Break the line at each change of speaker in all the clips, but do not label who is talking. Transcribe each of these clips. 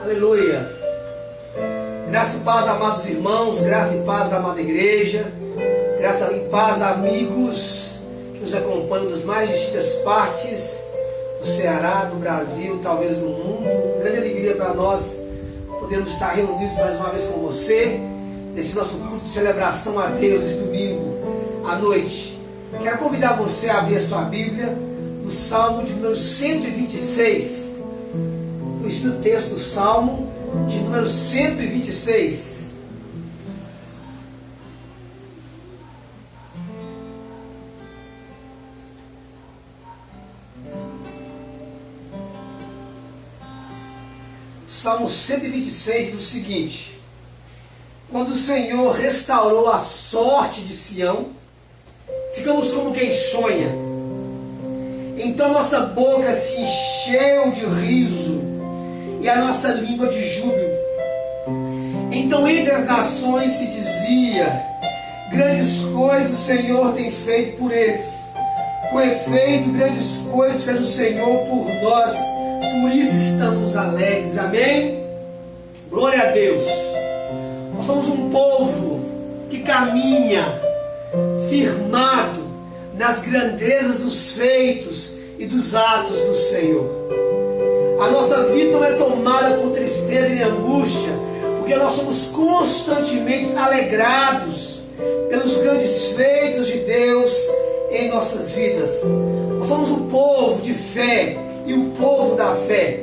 Aleluia. Graça e paz, amados irmãos, graça e paz, amada igreja, graça e paz, amigos que nos acompanham das mais distintas partes do Ceará, do Brasil, talvez do mundo. Grande alegria para nós podermos estar reunidos mais uma vez com você nesse nosso culto de celebração a Deus esse domingo à noite. Quero convidar você a abrir a sua Bíblia no Salmo de número 126. Eu ensino o texto do Salmo de número 126. O Salmo 126 diz o seguinte: quando o Senhor restaurou a sorte de Sião, ficamos como quem sonha. Então nossa boca se encheu de riso e a nossa língua de júbilo. Então entre as nações se dizia: grandes coisas o Senhor tem feito por eles. Com efeito, grandes coisas fez o Senhor por nós, por isso estamos alegres. Amém? Glória a Deus. Nós somos um povo que caminha firmado nas grandezas dos feitos e dos atos do Senhor. A nossa vida não é tomada por tristeza e angústia, porque nós somos constantemente alegrados pelos grandes feitos de Deus em nossas vidas. Nós somos um povo de fé e um povo da fé,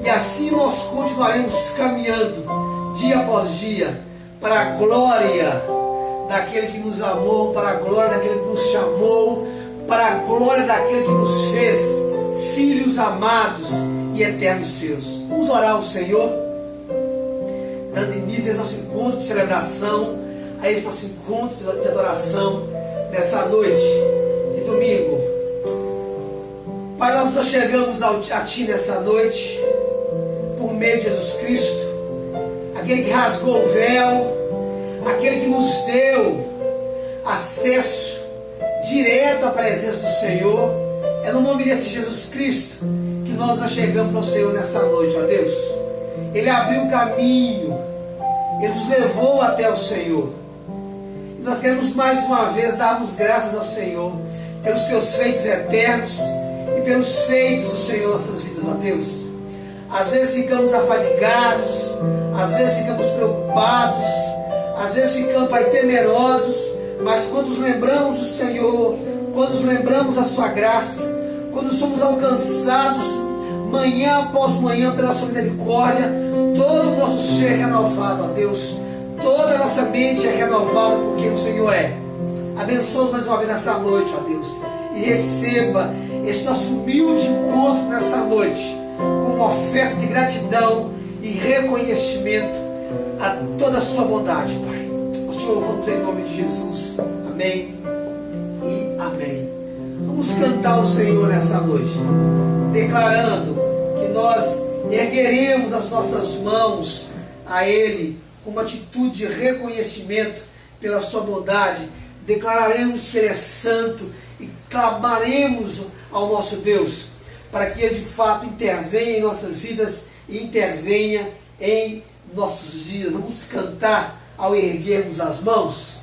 e assim nós continuaremos caminhando dia após dia para a glória daquele que nos amou, para a glória daquele que nos chamou, para a glória daquele que nos fez filhos amados e eternos seus. Vamos orar ao Senhor. dando início a esse nosso encontro de celebração, a esse nosso encontro de adoração nessa noite de domingo. Pai, nós chegamos a Ti nessa noite, por meio de Jesus Cristo, aquele que rasgou o véu, aquele que nos deu acesso direto à presença do Senhor. É no nome desse Jesus Cristo que nós chegamos ao Senhor nesta noite, ó Deus. Ele abriu o caminho, Ele nos levou até o Senhor. E nós queremos mais uma vez darmos graças ao Senhor pelos Teus feitos eternos e pelos feitos do Senhor em nossas vidas, ó Deus. Às vezes ficamos afadigados, às vezes ficamos preocupados, às vezes ficamos, Pai, temerosos, mas quando nos lembramos do Senhor, quando nos lembramos da Sua graça, quando somos alcançados manhã após manhã pela Sua misericórdia, todo o nosso ser é renovado, ó Deus. Toda a nossa mente é renovada porque o Senhor é. Abençoa-nos mais uma vez nessa noite, ó Deus. E receba esse nosso humilde encontro nessa noite com uma oferta de gratidão e reconhecimento a toda a Sua bondade, Pai. Nós te louvamos em nome de Jesus. Amém e amém. Vamos cantar ao Senhor nessa noite, declarando que nós ergueremos as nossas mãos a Ele com uma atitude de reconhecimento pela Sua bondade. Declararemos que Ele é santo e clamaremos ao nosso Deus para que Ele de fato intervenha em nossas vidas e intervenha em nossos dias. Vamos cantar ao erguermos as mãos.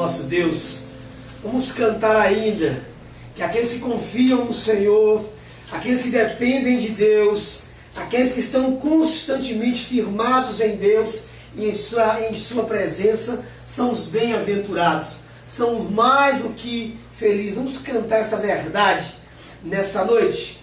nosso Deus. Vamos cantar ainda que aqueles que confiam no Senhor, aqueles que dependem de Deus, aqueles que estão constantemente firmados em Deus e em sua presença, são os bem-aventurados, são mais do que felizes. Vamos cantar essa verdade nessa noite.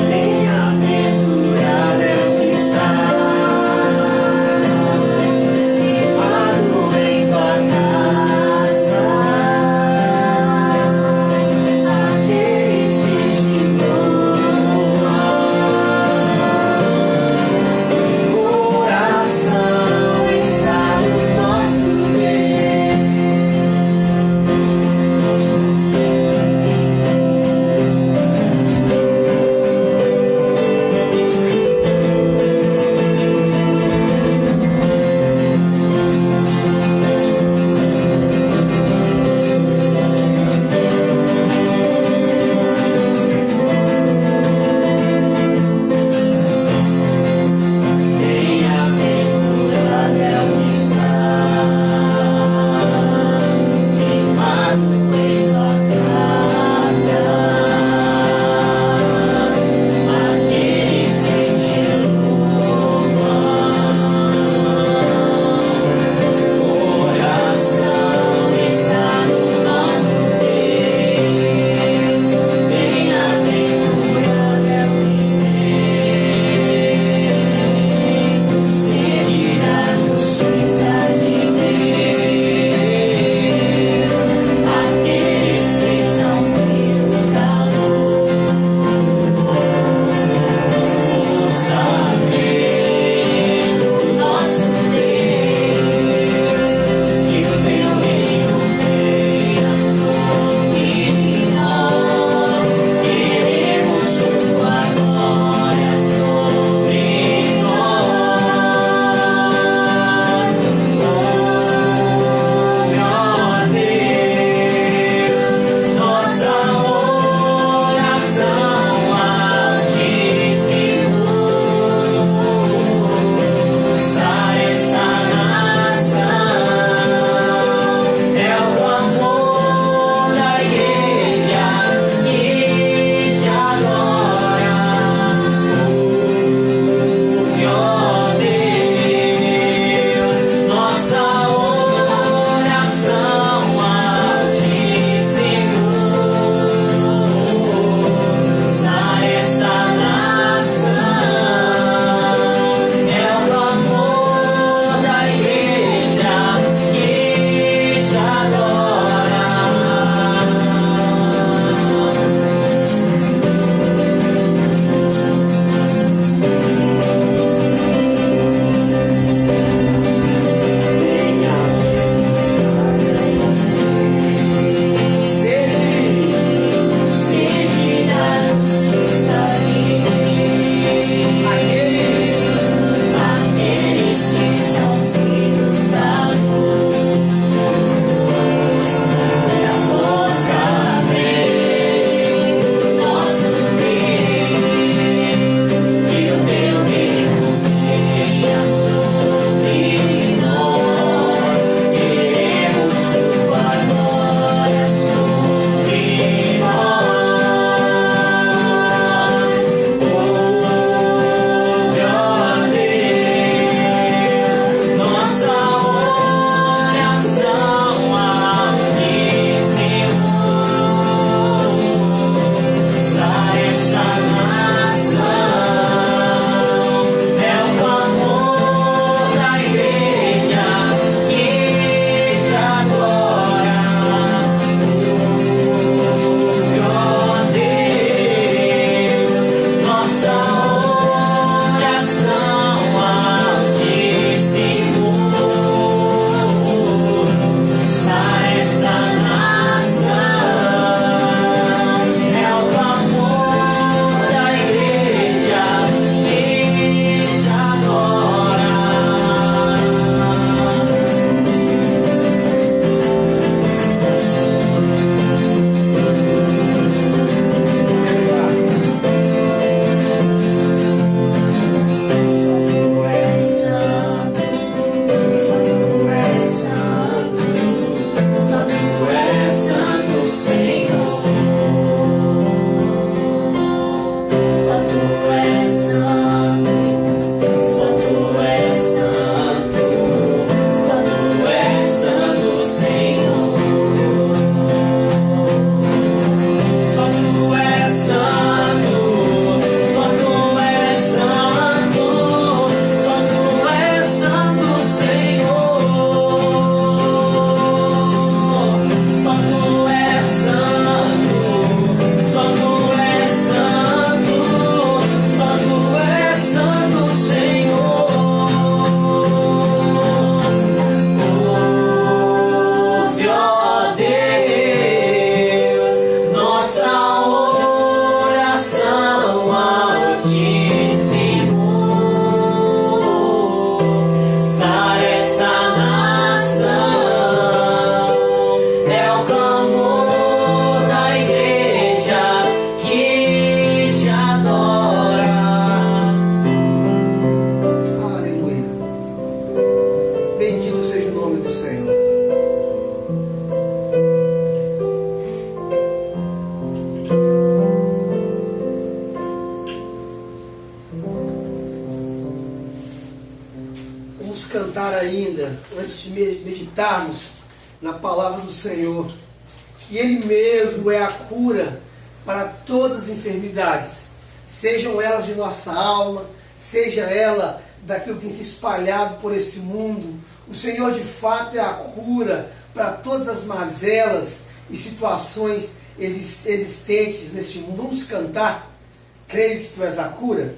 Bem-aventurado é o que está
Vamos cantar ainda, antes de meditarmos na palavra do Senhor, que Ele mesmo é a cura para todas as enfermidades, sejam elas de nossa alma, seja ela daquilo que tem se espalhado por esse mundo. O Senhor de fato é a cura para todas as mazelas e situações existentes neste mundo. Vamos cantar, creio que Tu és a cura.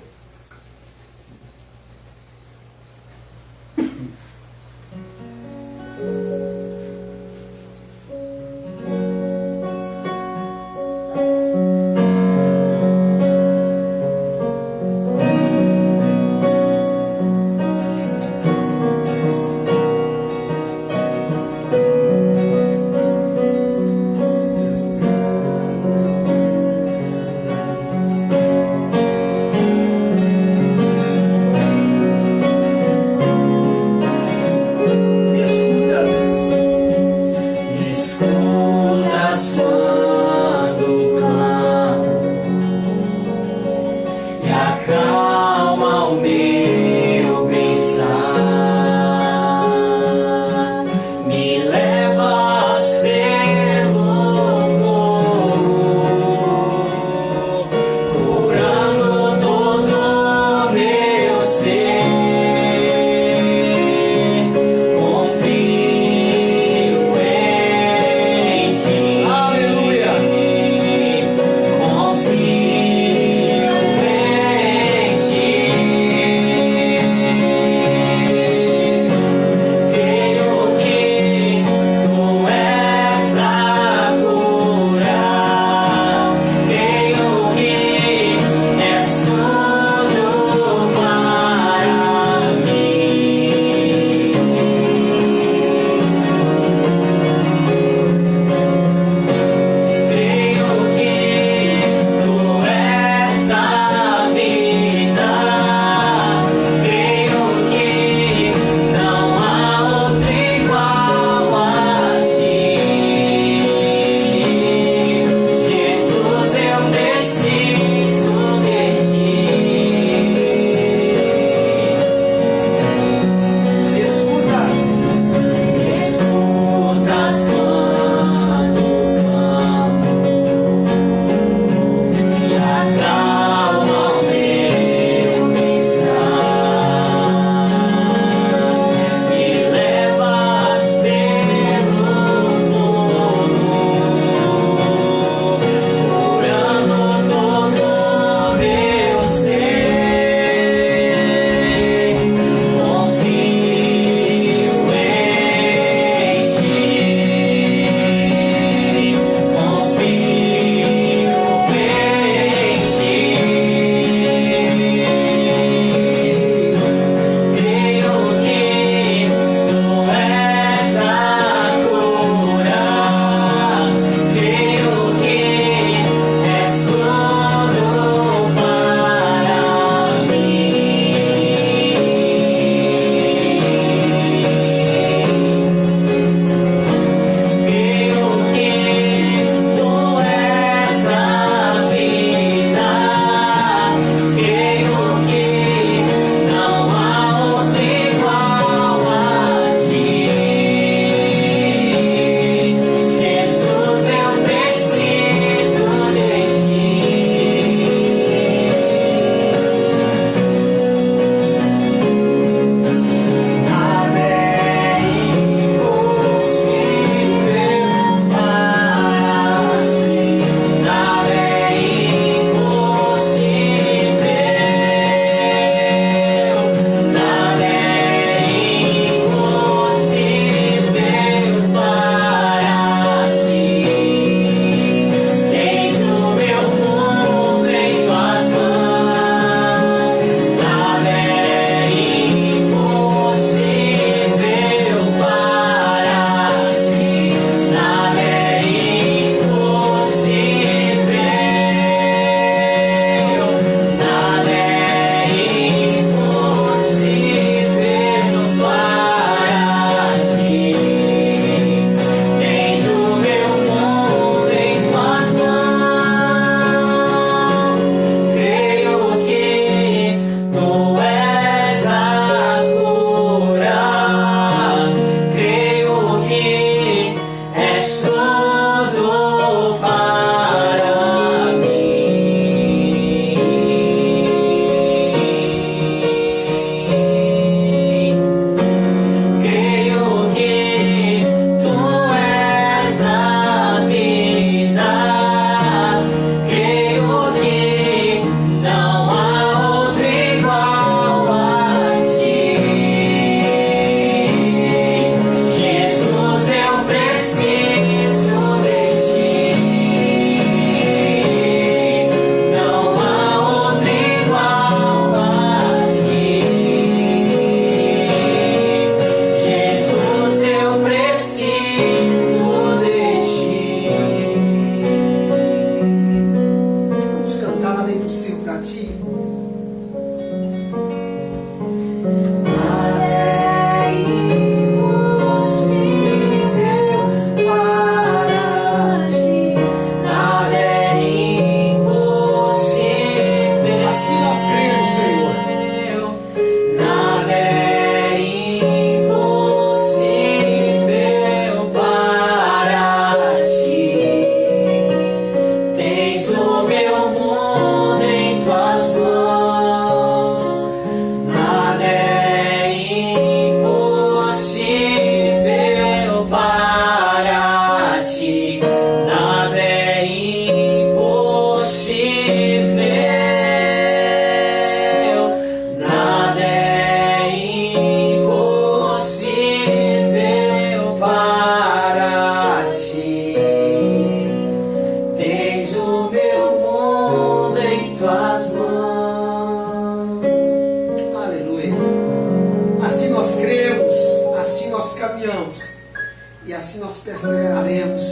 e assim nós perseveraremos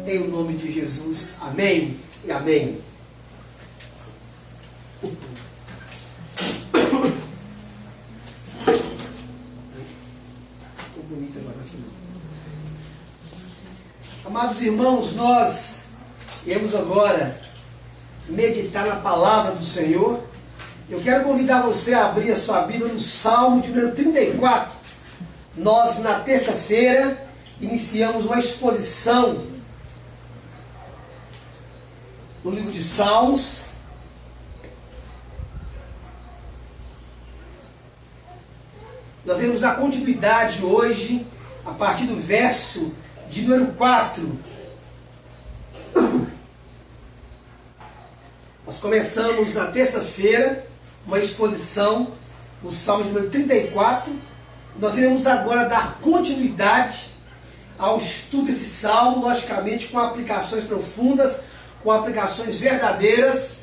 em o nome de Jesus. Amém e amém. Ficou bonito agora, filho. Amados irmãos, nós iremos agora meditar na palavra do Senhor. Eu quero convidar você a abrir a sua Bíblia no Salmo de número 34. Nós, na terça-feira, iniciamos uma exposição no livro de Salmos. Nós vamos dar continuidade hoje, a partir do verso de número 4. Nós começamos na terça-feira uma exposição no Salmo de número 34. Nós iremos agora dar continuidade ao estudo desse salmo, logicamente com aplicações profundas, com aplicações verdadeiras.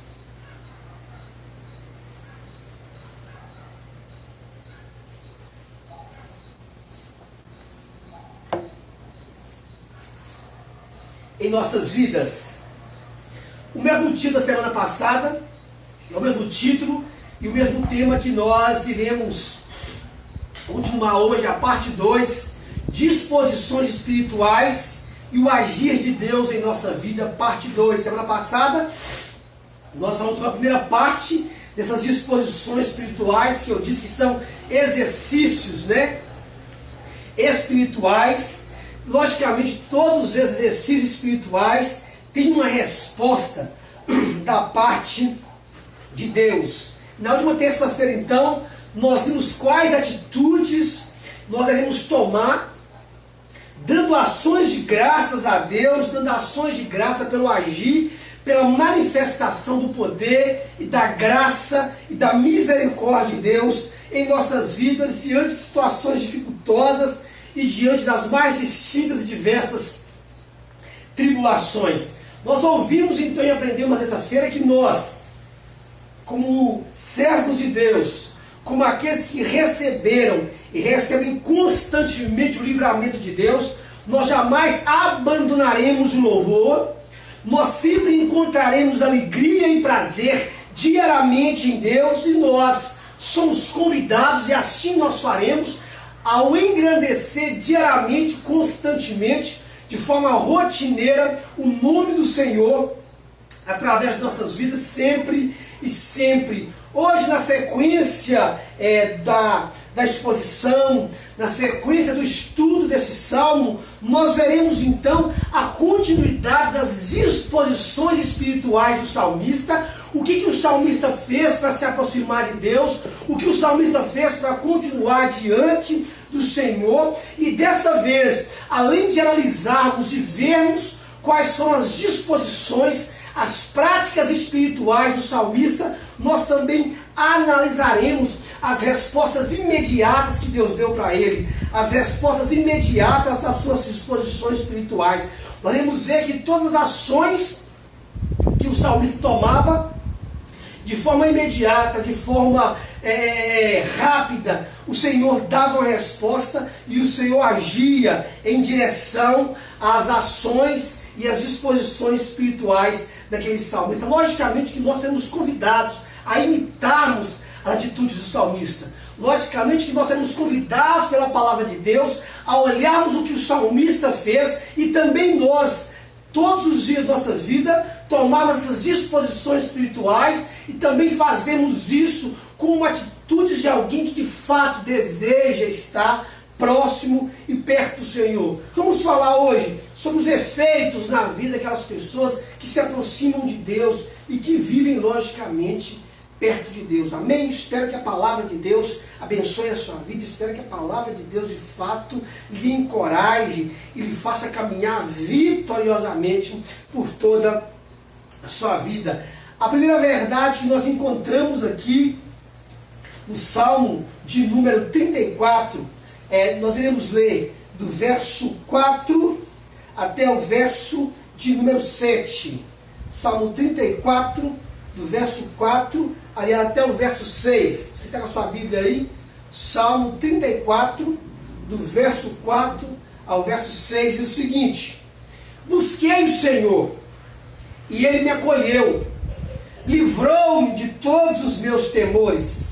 Em nossas vidas. O mesmo título da semana passada, é o mesmo título e o mesmo tema que nós iremos continuar hoje, a parte 2, disposições espirituais e o agir de Deus em nossa vida, parte 2. Semana passada, nós falamos sobre a primeira parte dessas disposições espirituais, que eu disse que são exercícios, espirituais. Logicamente, todos os exercícios espirituais têm uma resposta da parte de Deus. Na última terça-feira, então, nós vimos quais atitudes nós devemos tomar, dando ações de graças a Deus, dando ações de graça pelo agir, pela manifestação do poder e da graça e da misericórdia de Deus em nossas vidas, diante de situações dificultosas e diante das mais distintas e diversas tribulações. Nós ouvimos então e aprendemos na terça-feira que nós, como servos de Deus, como aqueles que receberam e recebem constantemente o livramento de Deus, nós jamais abandonaremos o louvor, nós sempre encontraremos alegria e prazer diariamente em Deus, e nós somos convidados, e assim nós faremos, ao engrandecer diariamente, constantemente, de forma rotineira, o nome do Senhor, através de nossas vidas, sempre e sempre. Hoje, na sequência da exposição, na sequência do estudo desse salmo, nós veremos então a continuidade das disposições espirituais do salmista, o que o salmista fez para se aproximar de Deus, o que o salmista fez para continuar diante do Senhor. E desta vez, além de analisarmos e vermos quais são as disposições, as práticas espirituais do salmista, nós também analisaremos as respostas imediatas que Deus deu para ele, as respostas imediatas às suas disposições espirituais. Nós vamos ver que todas as ações que o salmista tomava, de forma imediata, de forma rápida, o Senhor dava uma resposta e o Senhor agia em direção às ações e às disposições espirituais daquele salmista. Logicamente que nós seremos convidados a imitarmos as atitudes do salmista. Logicamente que nós seremos convidados pela palavra de Deus a olharmos o que o salmista fez e também nós, todos os dias da nossa vida, tomarmos essas disposições espirituais e também fazemos isso com atitudes de alguém que de fato deseja estar próximo e perto do Senhor. Vamos falar hoje sobre os efeitos na vida daquelas pessoas que se aproximam de Deus e que vivem logicamente perto de Deus. Amém? Espero que a palavra de Deus abençoe a sua vida. Espero que a palavra de Deus de fato lhe encoraje e lhe faça caminhar vitoriosamente por toda a sua vida. A primeira verdade que nós encontramos aqui no Salmo de número 34, nós iremos ler do verso 4 até o verso de número 7. Salmo 34, do verso 4 até o verso 6. Você está com a sua Bíblia aí? Salmo 34, do verso 4 ao verso 6, diz o seguinte: busquei o Senhor, e Ele me acolheu, livrou-me de todos os meus temores.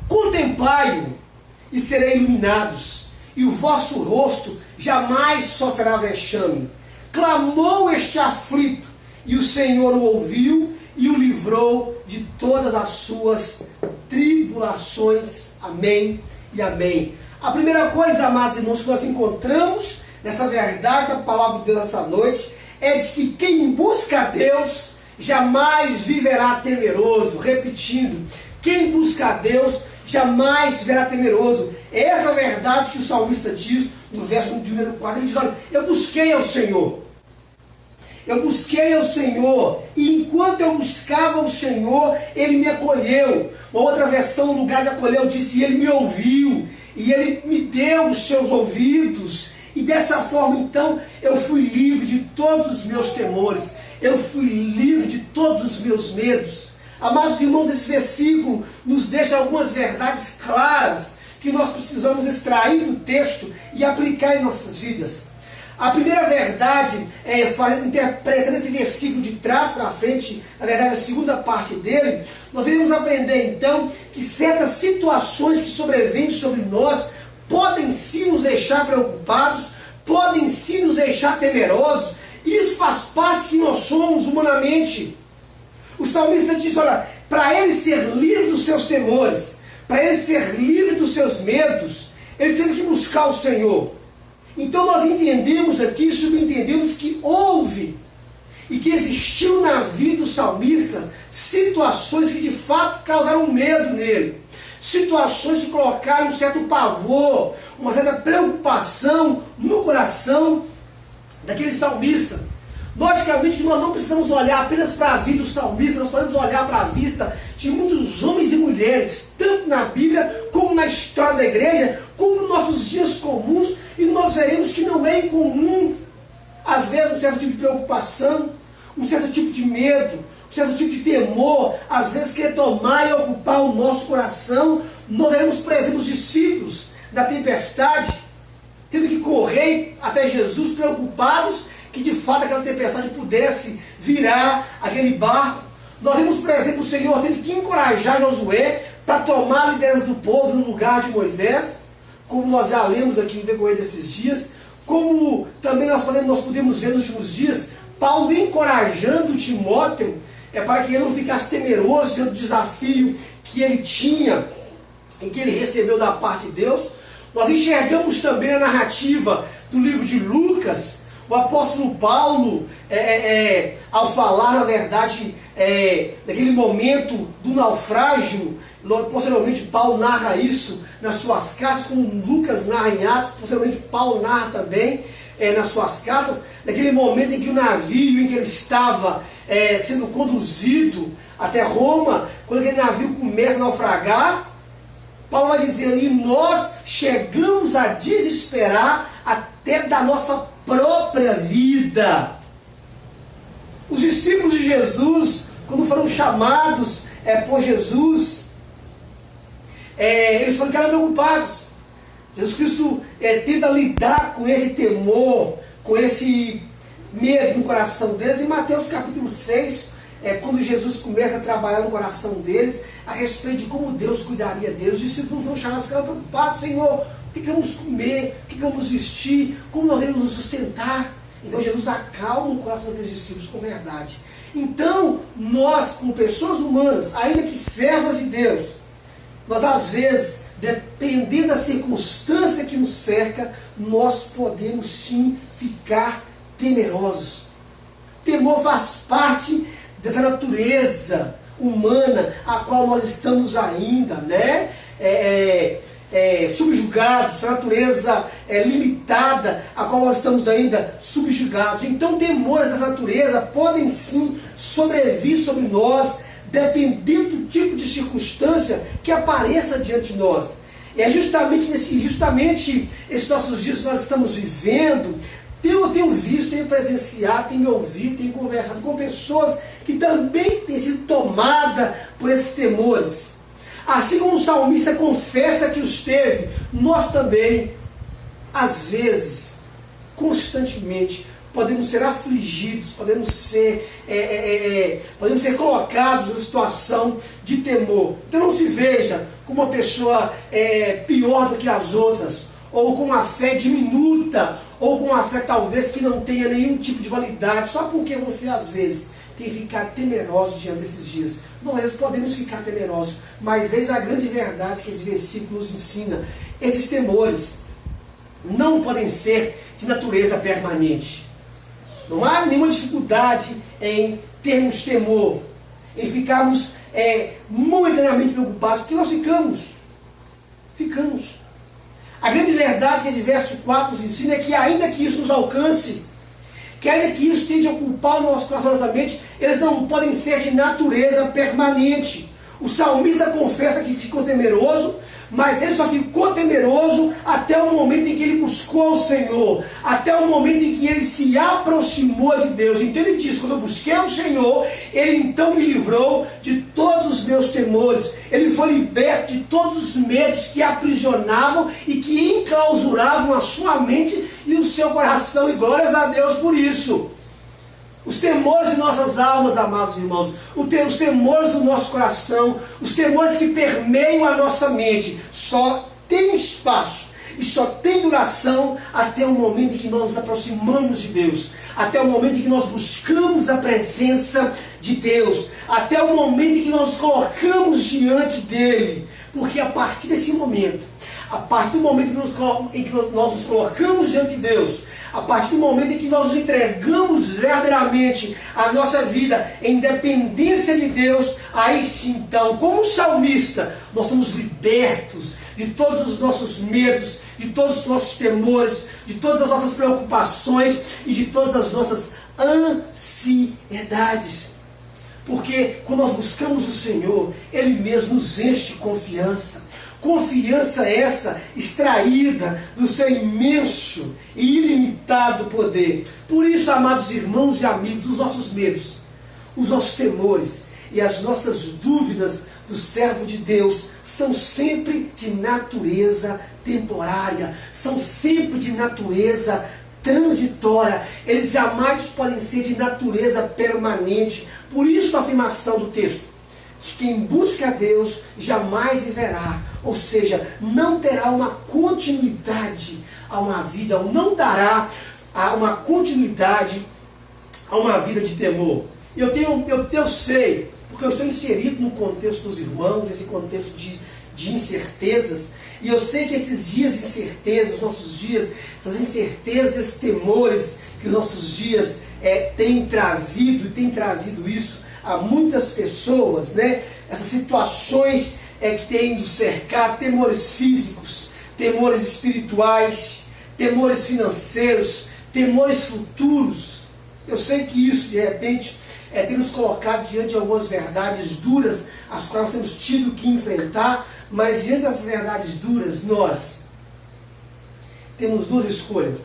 Contemplai-o, e serei iluminados, e o vosso rosto jamais sofrerá vexame. Clamou este aflito, e o Senhor o ouviu, e o livrou de todas as suas tribulações. Amém e amém. A primeira coisa, amados irmãos, que nós encontramos nessa verdade da palavra de Deus nessa noite, é de que quem busca a Deus jamais viverá temeroso. Repetindo, quem busca a Deus jamais viverá temeroso. É essa verdade que o salmista diz no verso de número 4. Ele diz: olha, eu busquei ao Senhor. Eu busquei ao Senhor, e enquanto eu buscava o Senhor, Ele me acolheu. Uma outra versão, no lugar de acolheu, disse: Ele me ouviu, e Ele me deu os seus ouvidos. E dessa forma, então, eu fui livre de todos os meus temores. Eu fui livre de todos os meus medos. Amados irmãos, esse versículo nos deixa algumas verdades claras que nós precisamos extrair do texto e aplicar em nossas vidas. A primeira verdade, interpretando esse versículo de trás para frente, na verdade a segunda parte dele, nós iremos aprender então que certas situações que sobrevêm sobre nós podem sim nos deixar preocupados, podem sim nos deixar temerosos. Isso faz parte que nós somos humanamente. O salmista diz: olha, para ele ser livre dos seus temores, para ele ser livre dos seus medos, ele teve que buscar o Senhor. Então nós entendemos aqui, subentendemos que houve e que existiu na vida do salmista situações que de fato causaram medo nele. Situações que colocaram um certo pavor, uma certa preocupação no coração daquele salmista. Logicamente que nós não precisamos olhar apenas para a vida do salmista, nós podemos olhar para a vista de muitos homens e mulheres, tanto na Bíblia, como na história da igreja, como nos nossos dias comuns, e nós veremos que não é incomum, às vezes, um certo tipo de preocupação, um certo tipo de medo, um certo tipo de temor, às vezes quer tomar e ocupar o nosso coração. Nós veremos, por exemplo, os discípulos da tempestade, tendo que correr até Jesus, preocupados que de fato aquela tempestade pudesse virar aquele barco. Nós vemos, por exemplo, o Senhor tendo que encorajar Josué para tomar a liderança do povo no lugar de Moisés, como nós já lemos aqui no decorrer desses dias, como também nós podemos ver nos últimos dias, Paulo encorajando Timóteo para que ele não ficasse temeroso diante do desafio que ele tinha e que ele recebeu da parte de Deus. Nós enxergamos também a narrativa do livro de Lucas, o apóstolo Paulo, ao falar, na verdade, daquele momento do naufrágio. Posteriormente Paulo narra isso nas suas cartas, como Lucas narra em Atos, posteriormente Paulo narra também nas suas cartas, naquele momento em que o navio em que ele estava sendo conduzido até Roma, quando aquele navio começa a naufragar, Paulo vai dizer ali: nós chegamos a desesperar até da nossa própria vida. Os discípulos de Jesus, quando foram chamados por Jesus, eles ficaram preocupados. Jesus Cristo tenta lidar com esse temor, com esse medo no coração deles. Em Mateus capítulo 6, quando Jesus começa a trabalhar no coração deles, a respeito de como Deus cuidaria deles, os discípulos foram chamados, ficaram preocupados: Senhor, o que vamos comer? O que vamos vestir? Como nós vamos nos sustentar? Então Jesus acalma o coração daqueles discípulos com verdade. Então, nós, como pessoas humanas, ainda que servas de Deus, nós às vezes, dependendo da circunstância que nos cerca, nós podemos sim ficar temerosos. Temor faz parte dessa natureza humana a qual nós estamos ainda, né? Subjugados, essa natureza limitada a qual nós estamos ainda subjugados. Então temores dessa natureza podem sim sobrevir sobre nós, dependendo do tipo de circunstância que apareça diante de nós. E é justamente esses nossos dias que nós estamos vivendo. Eu tenho visto, tenho presenciado, tenho ouvido, tenho conversado com pessoas que também têm sido tomadas por esses temores. Assim como o salmista confessa que os teve, nós também, às vezes, constantemente. Podemos ser afligidos, podemos ser colocados numa situação de temor. Então não se veja como uma pessoa pior do que as outras, ou com uma fé diminuta, ou com uma fé talvez que não tenha nenhum tipo de validade, só porque você às vezes tem que ficar temeroso diante desses dias. Nós podemos ficar temerosos, mas eis a grande verdade que esse versículo nos ensina. Esses temores não podem ser de natureza permanente. Não há nenhuma dificuldade em termos temor, em ficarmos momentaneamente preocupados, porque nós ficamos. A grande verdade que esse verso 4 nos ensina é que ainda que isso nos alcance, que ainda que isso tende a ocupar o nosso coração, nossa mente, eles não podem ser de natureza permanente. O salmista confessa que ficou temeroso, mas ele só ficou temeroso até o momento em que ele buscou o Senhor, até o momento em que ele se aproximou de Deus. Então ele diz, quando eu busquei o Senhor, ele então me livrou de todos os meus temores. Ele foi liberto de todos os medos que aprisionavam e que enclausuravam a sua mente e o seu coração. E glórias a Deus por isso. Os temores de nossas almas, amados irmãos, os temores do nosso coração, os temores que permeiam a nossa mente, só tem espaço e só tem duração até o momento em que nós nos aproximamos de Deus, até o momento em que nós buscamos a presença de Deus, até o momento em que nós nos colocamos diante dEle, porque a partir desse momento, a partir do momento em que nós nos colocamos diante de Deus, a partir do momento em que nós nos entregamos verdadeiramente a nossa vida em dependência de Deus, aí sim, então, como salmista, nós somos libertos de todos os nossos medos, de todos os nossos temores, de todas as nossas preocupações e de todas as nossas ansiedades. Porque quando nós buscamos o Senhor, Ele mesmo nos enche de confiança. Confiança essa extraída do seu imenso e ilimitado poder. Por isso, amados irmãos e amigos, os nossos medos, os nossos temores e as nossas dúvidas do servo de Deus são sempre de natureza temporária, são sempre de natureza transitória. Eles jamais podem ser de natureza permanente. Por isso a afirmação do texto: de quem busca a Deus jamais viverá, ou seja, não terá uma continuidade a uma vida, ou não dará uma continuidade a uma vida de temor. Eu sei, porque eu estou inserido no contexto dos irmãos, nesse contexto de incertezas, e eu sei que esses dias de incerteza, os nossos dias, essas incertezas, esses temores que os nossos dias têm trazido, e têm trazido isso a muitas pessoas, né? Essas situações que têm nos cercar, temores físicos, temores espirituais, temores financeiros, temores futuros. Eu sei que isso, de repente, tem nos colocado diante de algumas verdades duras, as quais nós temos tido que enfrentar, mas diante dessas verdades duras, nós temos duas escolhas.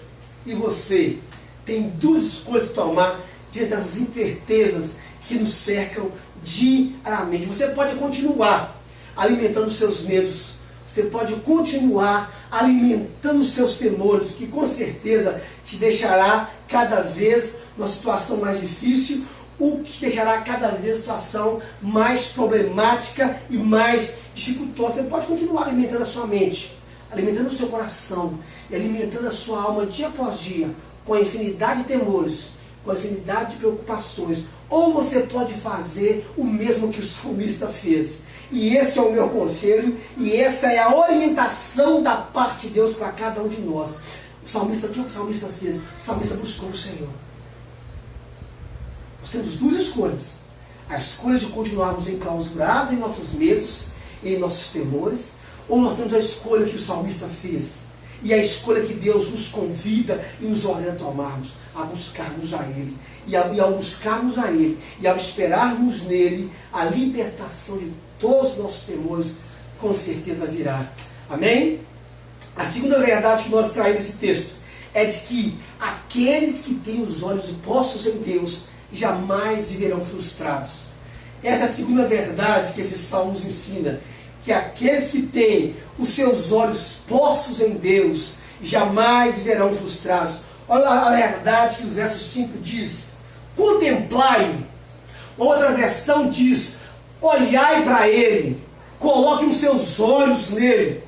E você tem duas escolhas para tomar diante dessas incertezas que nos cercam diariamente. Você pode continuar alimentando os seus medos, você pode continuar alimentando os seus temores, que com certeza te deixará cada vez uma situação mais difícil, o que te deixará cada vez uma situação mais problemática e mais dificultosa. Você pode continuar alimentando a sua mente, alimentando o seu coração e alimentando a sua alma dia após dia com a infinidade de temores, com a infinidade de preocupações. Ou você pode fazer o mesmo que o salmista fez. E esse é o meu conselho, e essa é a orientação da parte de Deus para cada um de nós. O salmista, o que o salmista fez? O salmista buscou o Senhor. Nós temos duas escolhas. A escolha de continuarmos enclausurados em nossos medos, em nossos temores, ou nós temos a escolha que o salmista fez. E a escolha que Deus nos convida e nos ordena a tomarmos, a buscarmos a Ele. E ao buscarmos a Ele, e ao esperarmos nele, a libertação de todos os nossos temores, com certeza virá. Amém? A segunda verdade que nós traímos nesse texto é de que aqueles que têm os olhos postos em Deus jamais viverão frustrados. Essa é a segunda verdade que esse salmo nos ensina, que aqueles que têm os seus olhos postos em Deus jamais verão frustrados. Olha a verdade que o verso 5 diz: contemplai. Outra versão diz: olhai para ele, coloquem os seus olhos nele.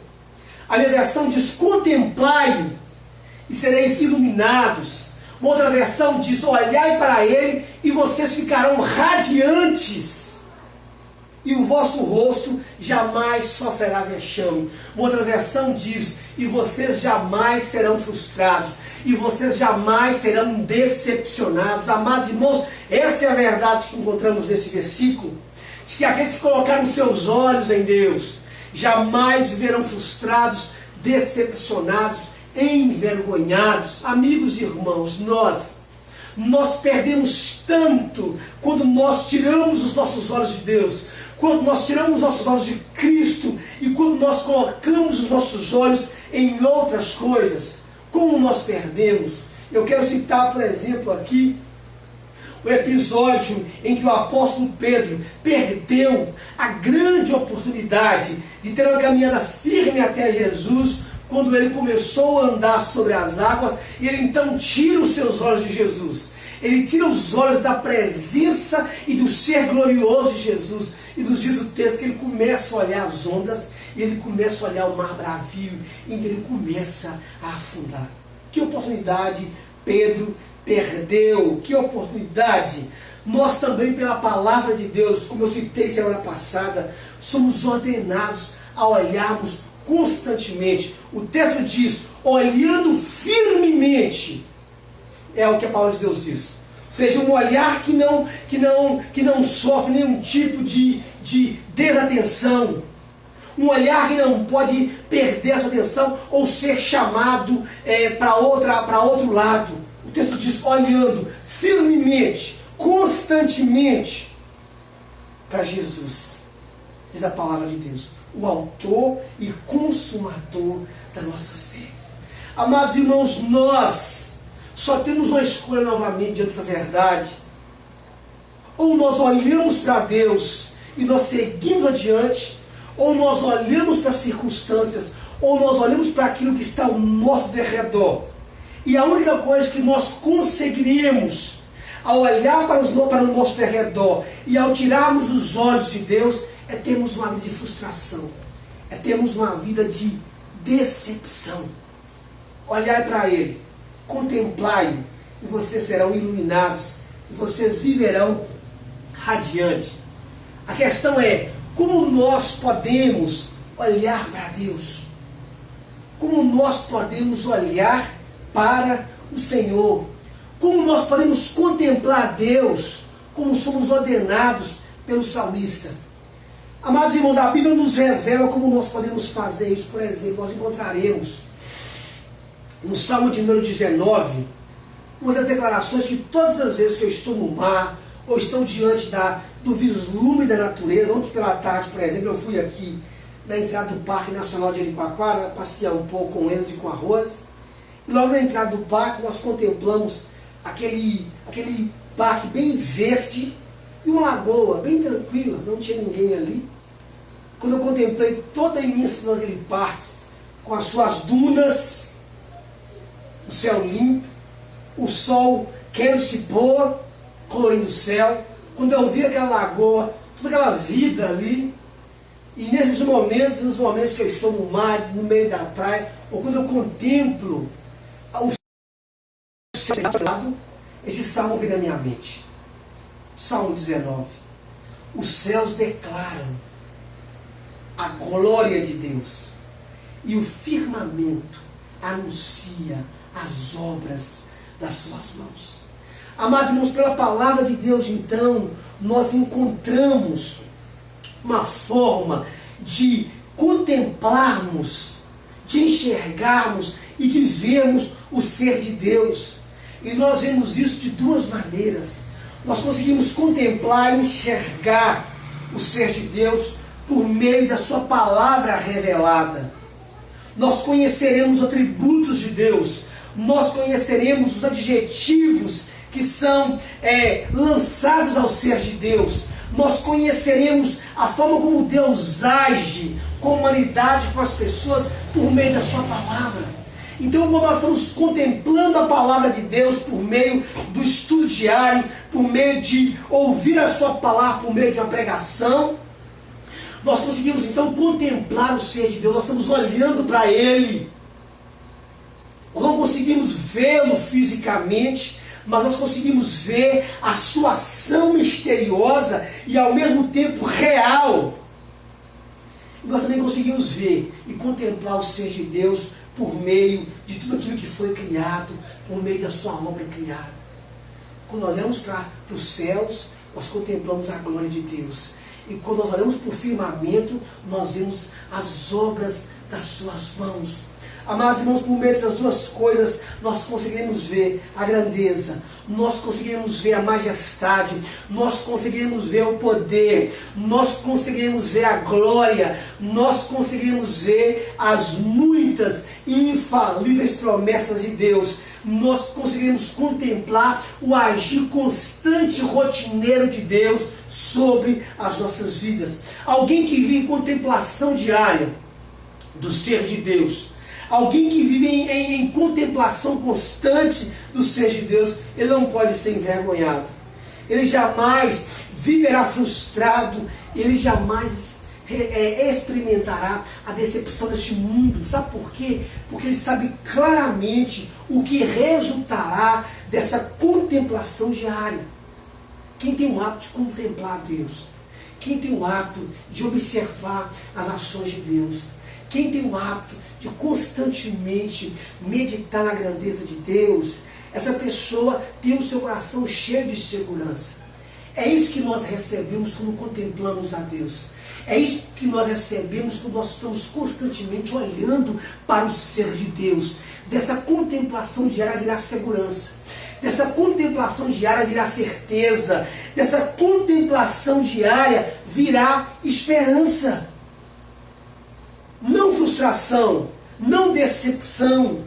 A minha versão diz: contemplai e sereis iluminados. Uma outra versão diz: olhai para ele e vocês ficarão radiantes, e o vosso rosto jamais sofrerá vexame. Uma outra versão diz: e vocês jamais serão frustrados, e vocês jamais serão decepcionados. Amados irmãos, essa é a verdade que encontramos nesse versículo, de que aqueles que colocaram seus olhos em Deus jamais viverão frustrados, decepcionados, envergonhados. Amigos e irmãos, nós perdemos tanto quando nós tiramos os nossos olhos de Deus, quando nós tiramos os nossos olhos de Cristo e quando nós colocamos os nossos olhos em outras coisas. Como nós perdemos? Eu quero citar, por exemplo, aqui o episódio em que o apóstolo Pedro perdeu a grande oportunidade de ter uma caminhada firme até Jesus, quando ele começou a andar sobre as águas, e ele então tira os seus olhos de Jesus. Ele tira os olhos da presença e do ser glorioso de Jesus. E nos diz o texto que ele começa a olhar as ondas, e ele começa a olhar o mar bravio, e então ele começa a afundar. Que oportunidade Pedro perdeu, que oportunidade! Nós também, pela palavra de Deus, como eu citei semana passada, somos ordenados a olharmos constantemente. O texto diz: olhando firmemente. É o que a palavra de Deus diz. Ou seja, um olhar que não sofre nenhum tipo de desatenção. Um olhar que não pode perder a sua atenção ou ser chamado para outro lado. O texto diz: olhando firmemente, constantemente para Jesus. Diz a palavra de Deus, o autor e consumador da nossa fé. Amados irmãos, nós só temos uma escolha novamente diante dessa verdade. Ou nós olhamos para Deus e nós seguimos adiante, ou nós olhamos para as circunstâncias, ou nós olhamos para aquilo que está ao nosso derredor. E a única coisa que nós conseguiríamos ao olhar para o nosso derredor e ao tirarmos os olhos de Deus é termos uma vida de frustração, é termos uma vida de decepção. Olhai para Ele, contemplai, e vocês serão iluminados, e vocês viverão radiante. A questão é, como nós podemos olhar para Deus? Como nós podemos olhar para o Senhor? Como nós podemos contemplar Deus, como somos ordenados pelo salmista? Amados irmãos, a Bíblia nos revela como nós podemos fazer isso. Por exemplo, nós encontraremos no Salmo de número 19, uma das declarações que todas as vezes que eu estou no mar, ou estou diante do vislumbre da natureza. Ontem pela tarde, por exemplo, eu fui aqui na entrada do Parque Nacional de Jericoacoara, passear um pouco com eles e com a Rose. E logo na entrada do parque nós contemplamos aquele parque bem verde e uma lagoa bem tranquila, não tinha ninguém ali. Quando eu contemplei toda a imensidão daquele parque, com as suas dunas, o céu limpo, o sol querendo se pôr, colorindo o céu, quando eu vi aquela lagoa, toda aquela vida ali, e nesses momentos, nos momentos que eu estou no mar, no meio da praia, ou quando eu contemplo o céu, esse salmo vem na minha mente. Salmo 19. Os céus declaram a glória de Deus, e o firmamento anuncia as obras das suas mãos. Amados irmãos, pela palavra de Deus, então, nós encontramos uma forma de contemplarmos, de enxergarmos e de vermos o ser de Deus. E nós vemos isso de duas maneiras. Nós conseguimos contemplar e enxergar o ser de Deus por meio da sua palavra revelada. Nós conheceremos os atributos de Deus, nós conheceremos os adjetivos que são lançados ao ser de Deus, nós conheceremos a forma como Deus age com a humanidade, com as pessoas, por meio da sua palavra. Então, quando nós estamos contemplando a palavra de Deus por meio do estudo diário, por meio de ouvir a sua palavra, por meio de uma pregação, nós conseguimos então contemplar o ser de Deus, nós estamos olhando para Ele. Nós não conseguimos vê-lo fisicamente, mas nós conseguimos ver a sua ação misteriosa e ao mesmo tempo real. E nós também conseguimos ver e contemplar o ser de Deus por meio de tudo aquilo que foi criado, por meio da sua obra criada. Quando olhamos para os céus, nós contemplamos a glória de Deus. E quando nós olhamos para o firmamento, nós vemos as obras das suas mãos. Amados irmãos, por meio dessas duas coisas, nós conseguiremos ver a grandeza, nós conseguiremos ver a majestade, nós conseguiremos ver o poder, nós conseguiremos ver a glória, nós conseguiremos ver as muitas e infalíveis promessas de Deus. Nós conseguiremos contemplar o agir constante e rotineiro de Deus sobre as nossas vidas. Alguém que vive em contemplação diária do ser de Deus, alguém que vive em contemplação constante do ser de Deus, ele não pode ser envergonhado. Ele jamais viverá frustrado, ele jamais experimentará a decepção deste mundo. Sabe por quê? Porque ele sabe claramente o que resultará dessa contemplação diária. Quem tem o hábito de contemplar Deus, quem tem o hábito de observar as ações de Deus, quem tem o hábito de constantemente meditar na grandeza de Deus, essa pessoa tem o seu coração cheio de segurança. É isso que nós recebemos quando contemplamos a Deus. É isso que nós recebemos quando nós estamos constantemente olhando para o ser de Deus. Dessa contemplação diária virá segurança. Dessa contemplação diária virá certeza. Dessa contemplação diária virá esperança. Não frustração, não decepção.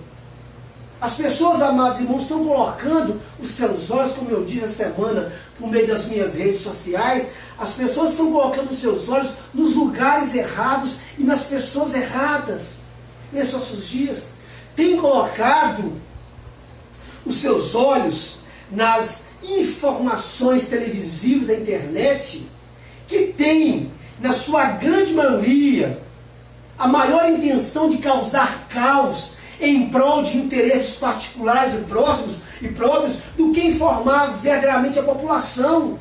As pessoas, amados irmãos, estão colocando os seus olhos, como eu disse essa semana, por meio das minhas redes sociais, as pessoas estão colocando os seus olhos nos lugares errados e nas pessoas erradas. Nesses nossos dias, têm colocado os seus olhos nas informações televisivas da internet, que tem, na sua grande maioria, a maior intenção de causar caos em prol de interesses particulares e próprios do que informar verdadeiramente a população.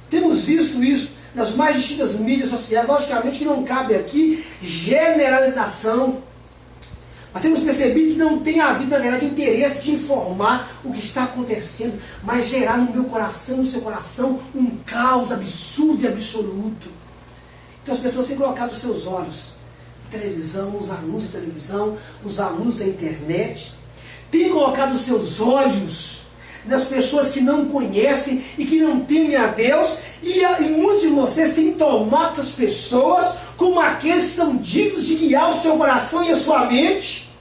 Temos visto isso nas mais distintas mídias sociais. Logicamente que não cabe aqui generalização, mas temos percebido que não tem havido, na verdade, interesse de informar o que está acontecendo, mas gerar no meu coração, no seu coração, um caos absurdo e absoluto. Então as pessoas têm colocado os seus olhos na televisão, os anúncios da televisão, os anúncios da internet, têm colocado os seus olhos nas pessoas que não conhecem e que não temem a Deus, e muitos de vocês têm tomado as pessoas como aqueles que são dignos de guiar o seu coração e a sua mente.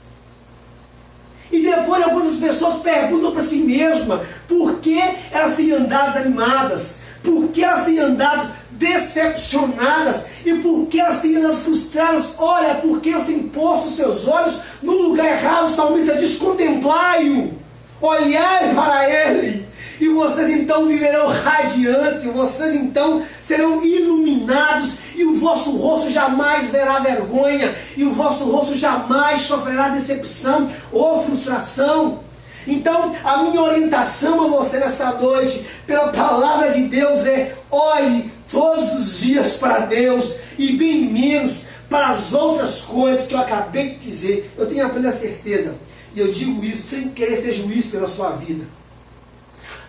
E depois algumas pessoas perguntam para si mesmas por que elas têm andado desanimadas, por que elas têm andado decepcionadas e por que elas têm andado frustradas. Olha, porque elas têm posto os seus olhos no lugar errado. O salmista diz: contemplai-o, olhai para ele, e vocês então viverão radiantes, e vocês então serão iluminados, e o vosso rosto jamais verá vergonha, e o vosso rosto jamais sofrerá decepção ou frustração. Então, a minha orientação a você nessa noite, pela palavra de Deus, é: olhe todos os dias para Deus e bem menos para as outras coisas que eu acabei de dizer. Eu tenho a plena certeza, e eu digo isso sem querer ser juiz pela sua vida.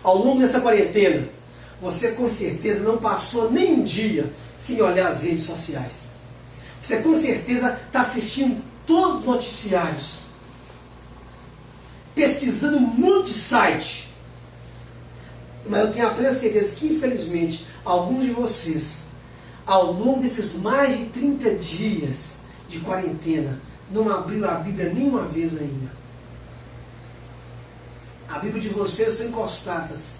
Ao longo dessa quarentena, você com certeza não passou nem um dia sem olhar as redes sociais. Você com certeza está assistindo todos os noticiários, pesquisando um monte de site. Mas eu tenho a plena certeza que, infelizmente, alguns de vocês, ao longo desses mais de 30 dias de quarentena, não abriram a Bíblia nenhuma vez ainda. A Bíblia de vocês está encostadas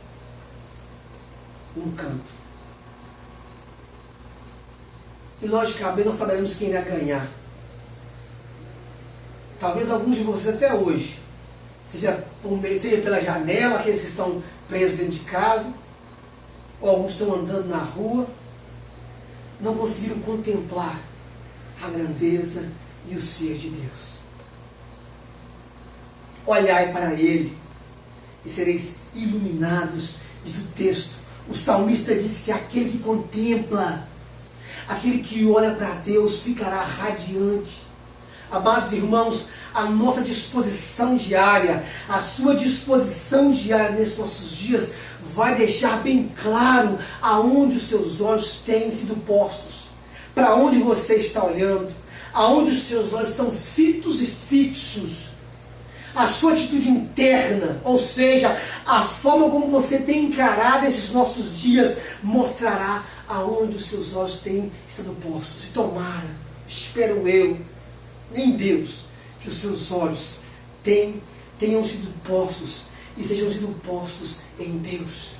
num canto. E logicamente nós saberemos quem irá ganhar. Talvez alguns de vocês até hoje, seja pela janela, aqueles que estão presos dentro de casa, ou alguns estão andando na rua, não conseguiram contemplar a grandeza e o ser de Deus. Olhai para Ele e sereis iluminados, diz o texto. O salmista diz que aquele que contempla, aquele que olha para Deus ficará radiante. Amados irmãos, a nossa disposição diária, a sua disposição diária nesses nossos dias vai deixar bem claro aonde os seus olhos têm sido postos, para onde você está olhando, aonde os seus olhos estão fitos e fixos. A sua atitude interna, ou seja, a forma como você tem encarado esses nossos dias, mostrará aonde os seus olhos têm estado postos. E tomara, espero eu, em Deus, que os seus olhos tenham sido postos e sejam sido postos em Deus.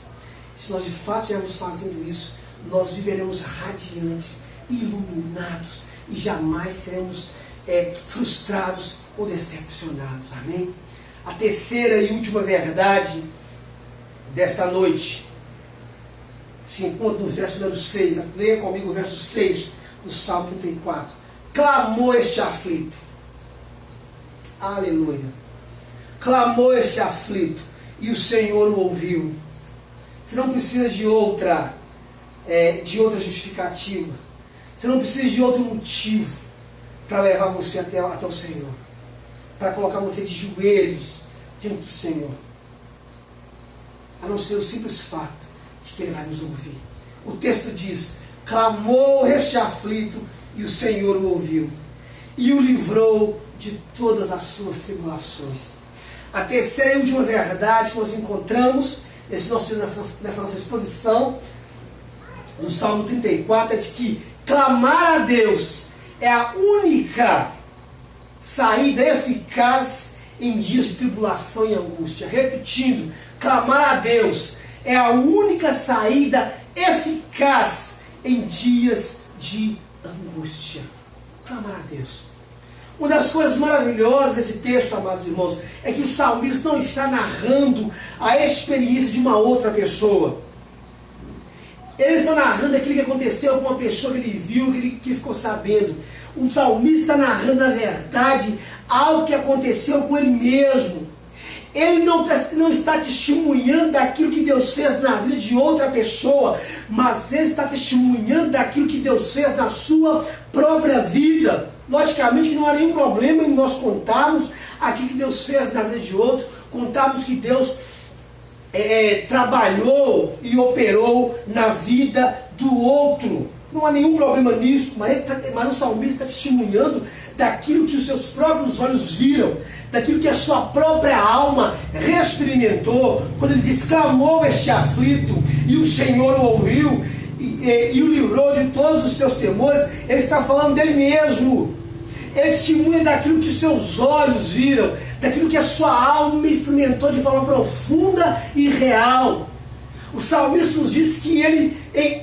Se nós de fato estivermos fazendo isso, nós viveremos radiantes, iluminados e jamais seremos frustrados ou decepcionados. Amém? A terceira e última verdade dessa noite se encontra no verso número 6. Leia comigo o verso 6 do Salmo 34. Clamou este aflito. Aleluia. Clamou este aflito e o Senhor o ouviu. Você não precisa de outra justificativa. Você não precisa de outro motivo para levar você até o Senhor, para colocar você de joelhos diante do Senhor, a não ser o simples fato de que Ele vai nos ouvir. O texto diz: clamou este aflito e o Senhor o ouviu e o livrou de todas as suas tribulações. A terceira e última verdade que nós encontramos nessa nossa exposição no Salmo 34 é de que clamar a Deus é a única saída eficaz em dias de tribulação e angústia. Repetindo, clamar a Deus é a única saída eficaz em dias de angústia. Clamar a Deus. Uma das coisas maravilhosas desse texto, amados irmãos, é que o salmista não está narrando a experiência de uma outra pessoa. Ele está narrando aquilo que aconteceu com uma pessoa que ele viu, que ficou sabendo. O salmista está narrando, na verdade, algo que aconteceu com ele mesmo. Ele não está testemunhando daquilo que Deus fez na vida de outra pessoa, mas ele está testemunhando daquilo que Deus fez na sua própria vida. Logicamente que não há nenhum problema em nós contarmos aquilo que Deus fez na vida de outro, contarmos que Deus trabalhou e operou na vida do outro. Não há nenhum problema nisso, mas o salmista está testemunhando daquilo que os seus próprios olhos viram, daquilo que a sua própria alma reexperimentou, quando ele diz: clamou este aflito e o Senhor o ouviu e o livrou de todos os seus temores. Ele está falando dele mesmo. Ele testemunha daquilo que os seus olhos viram, daquilo que a sua alma experimentou de forma profunda e real. O salmista nos diz que ele,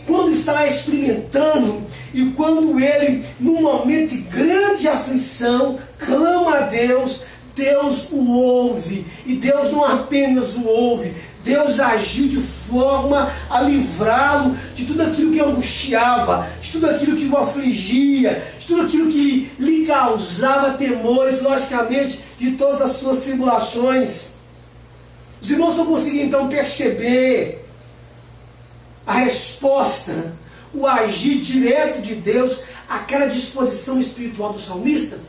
quando estava experimentando e quando ele, num momento de grande aflição, clama a Deus, Deus o ouve. E Deus não apenas o ouve, Deus agiu de forma a livrá-lo de tudo aquilo que o angustiava, de tudo aquilo que o afligia, de tudo aquilo que lhe causava temores, logicamente, de todas as suas tribulações. Os irmãos não conseguiram então perceber a resposta, o agir direto de Deus àquela disposição espiritual do salmista?